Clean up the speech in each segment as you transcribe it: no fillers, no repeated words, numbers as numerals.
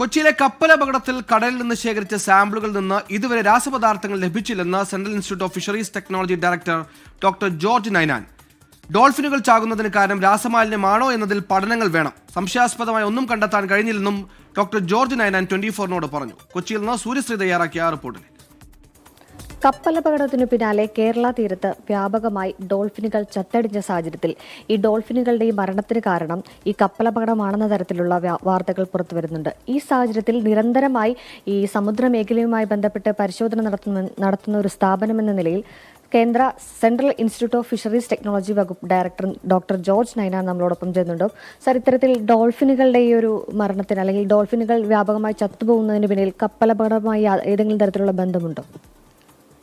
കൊച്ചിയിലെ കപ്പലപകടത്തിൽ കടലിൽ നിന്ന് ശേഖരിച്ച സാമ്പിളുകളിൽ നിന്ന് ഇതുവരെ രാസപദാർത്ഥങ്ങൾ ലഭിച്ചില്ലെന്ന് central institute of fisheries technology director doctor George Ninan. ഡോൾഫിനുകൾ ചാകുന്നതിന് കാരണം രാസമാലിന്യമാണോ എന്നതിൽ പഠനങ്ങൾ വേണം. സംശയാസ്പദമായി ഒന്നും കണ്ടെത്താൻ കഴിഞ്ഞില്ലെന്നും ഡോക്ടർ ജോർജ് നൈനാൻ 24-നോട് പറഞ്ഞു. കൊച്ചിയിൽ നിന്ന് സൂര്യശ്രീ തയ്യാറാക്കിയ റിപ്പോർട്ടിൽ കപ്പലപകടത്തിനു പിന്നാലെ കേരള തീരത്ത് വ്യാപകമായി ഡോൾഫിനുകൾ ചത്തടിഞ്ഞ സാഹചര്യത്തിൽ ഈ ഡോൾഫിനുകളുടെ ഈ മരണത്തിന് കാരണം ഈ കപ്പലപകടമാണെന്ന തരത്തിലുള്ള വാർത്തകൾ പുറത്തുവരുന്നുണ്ട്. ഈ സാഹചര്യത്തിൽ നിരന്തരമായി ഈ സമുദ്രമേഖലയുമായി ബന്ധപ്പെട്ട് പരിശോധന നടത്തുന്ന ഒരു സ്ഥാപനമെന്ന നിലയിൽ കേന്ദ്ര central institute of fisheries technology വകുപ്പ് ഡയറക്ടർ ഡോക്ടർ ജോർജ് നൈനാൻ നമ്മളോടൊപ്പം ചേരുന്നുണ്ട്. സർ, ഇത്തരത്തിൽ ഡോൾഫിനുകളുടെ ഈ ഒരു മരണത്തിന് അല്ലെങ്കിൽ ഡോൾഫിനുകൾ വ്യാപകമായി ചത്തുപോകുന്നതിന് പിന്നിൽ കപ്പലപകടമായി ഏതെങ്കിലും തരത്തിലുള്ള ബന്ധമുണ്ടോ?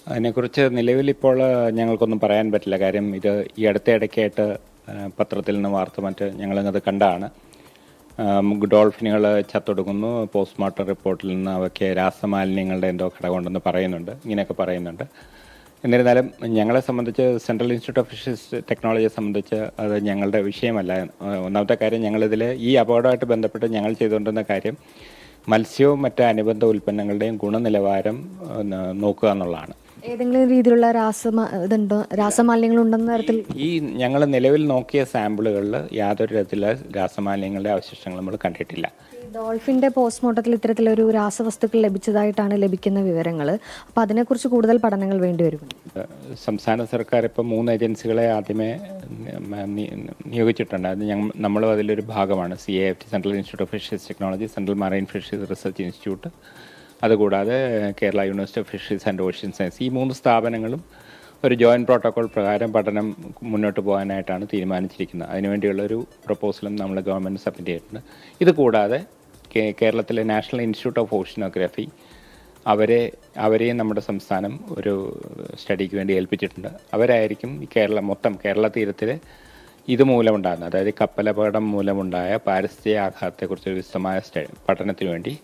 അതിനെക്കുറിച്ച് നിലവിലിപ്പോൾ ഞങ്ങൾക്കൊന്നും പറയാൻ പറ്റില്ല. കാര്യം ഇത് ഈ അടുത്ത ഇടയ്ക്കായിട്ട് പത്രത്തിൽ നിന്ന് വാർത്ത മറ്റ് ഞങ്ങളത് കണ്ടാണ്. ഡോൾഫിനുകൾ ചത്തൊടുങ്ങുന്നു, പോസ്റ്റ്മോർട്ടം റിപ്പോർട്ടിൽ നിന്ന് അവയ്ക്ക് രാസമാലിന്യങ്ങളുടെ എന്തോ ഘടകമുണ്ടെന്ന് പറയുന്നുണ്ട്, ഇങ്ങനെയൊക്കെ പറയുന്നുണ്ട്. എന്നിരുന്നാലും ഞങ്ങളെ സംബന്ധിച്ച് സെൻട്രൽ ഇൻസ്റ്റിറ്റ്യൂട്ട് ഓഫ് ഫിഷറീസ് ടെക്നോളജിയെ സംബന്ധിച്ച് അത് ഞങ്ങളുടെ വിഷയമല്ല. ഒന്നാമത്തെ കാര്യം, ഞങ്ങളിതിൽ ഈ അപകടമായിട്ട് ബന്ധപ്പെട്ട് ഞങ്ങൾ ചെയ്തുകൊണ്ടിരുന്ന കാര്യം മത്സ്യവും മറ്റ് അനുബന്ധ ഉൽപ്പന്നങ്ങളുടെയും ഗുണനിലവാരം നോക്കുക എന്നുള്ളതാണ്. ഏതെങ്കിലും രീതിയിലുള്ള രാസമാലിന്യങ്ങൾ ഉണ്ടെന്ന തരത്തിൽ ഈ ഞങ്ങൾ നിലവിൽ നോക്കിയ സാമ്പിളുകളിൽ യാതൊരു തരത്തിലുള്ള രാസമാലിന്യങ്ങളുടെ അവശിഷ്ടങ്ങൾ നമ്മൾ കണ്ടിട്ടില്ല. ഡോൾഫിന്റെ പോസ്റ്റ്മോർട്ടത്തിൽ ഇത്തരത്തിലൊരു രാസവസ്തുക്കൾ ലഭിച്ചതായിട്ടാണ് ലഭിക്കുന്ന വിവരങ്ങൾ. അപ്പോൾ അതിനെക്കുറിച്ച് കൂടുതൽ പഠനങ്ങൾ വേണ്ടിവരും. സംസ്ഥാന സർക്കാർ ഇപ്പോൾ 3 ഏജൻസികളെ ആദ്യമേ നിയോഗിച്ചിട്ടുണ്ട്. അത് നമ്മളും അതിലൊരു ഭാഗമാണ്. CIFT, central institute of fisheries technology, central marine fisheries research institute, അതുകൂടാതെ Kerala university of fisheries and ocean science, ഈ 3 സ്ഥാപനങ്ങളും ഒരു ജോയിൻറ്റ് പ്രോട്ടോകോൾ പ്രകാരം പഠനം മുന്നോട്ട് പോകാനായിട്ടാണ് തീരുമാനിച്ചിരിക്കുന്നത്. അതിനുവേണ്ടിയുള്ള ഒരു പ്രപ്പോസലും നമ്മൾ ഗവൺമെൻറ് സബ്മിറ്റ് ചെയ്തിട്ടുണ്ട്. ഇത് കൂടാതെ കേരളത്തിലെ നാഷണൽ ഇൻസ്റ്റിറ്റ്യൂട്ട് ഓഫ് ഓഷ്യനോഗ്രഫി അവരെയും നമ്മുടെ സംസ്ഥാനം ഒരു സ്റ്റഡിക്ക് വേണ്ടി ഏൽപ്പിച്ചിട്ടുണ്ട്. അവരായിരിക്കും കേരള തീരത്തിൽ ഇതുമൂലമുണ്ടാകുന്ന, അതായത് കപ്പലപകടം മൂലമുണ്ടായ പാരിസ്ഥിതിക ആഘാതത്തെക്കുറിച്ചൊരു വിശദമായ പഠനത്തിന് വേണ്ടി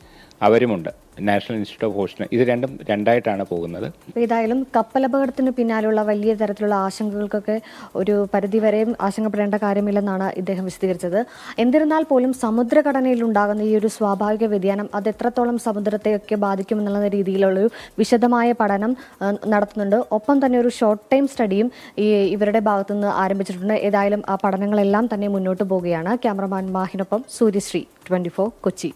അവരുമുണ്ട്. നാഷണൽ ഇൻസ്റ്റിറ്റ്യൂട്ട് ഓഫ് ഓഷ്യൻ, ഇത് രണ്ടായിട്ടാണ് പോകുന്നത്. ഏതായാലും കപ്പലപകടത്തിന് പിന്നാലുള്ള വലിയ തരത്തിലുള്ള ആശങ്കകൾക്കൊക്കെ ഒരു പരിധിവരെയും ആശങ്കപ്പെടേണ്ട കാര്യമില്ലെന്നാണ് ഇദ്ദേഹം വിശദീകരിച്ചത്. എന്നിരുന്നാൽ പോലും സമുദ്രഘടനയിൽ ഉണ്ടാകുന്ന ഈ ഒരു സ്വാഭാവിക വ്യതിയാനം അത് എത്രത്തോളം സമുദ്രത്തെയൊക്കെ ബാധിക്കുമെന്നുള്ള രീതിയിലുള്ളൊരു വിശദമായ പഠനം നടത്തുന്നുണ്ട്. ഒപ്പം തന്നെ ഒരു ഷോർട്ട് ടൈം സ്റ്റഡിയും ഇവരുടെ ഭാഗത്തുനിന്ന് ആരംഭിച്ചിട്ടുണ്ട്. ഏതായാലും ആ പഠനങ്ങളെല്ലാം തന്നെ മുന്നോട്ട് പോവുകയാണ്. ക്യാമറമാൻ മാഹിനൊപ്പം സൂര്യശ്രീ, 24 കൊച്ചി.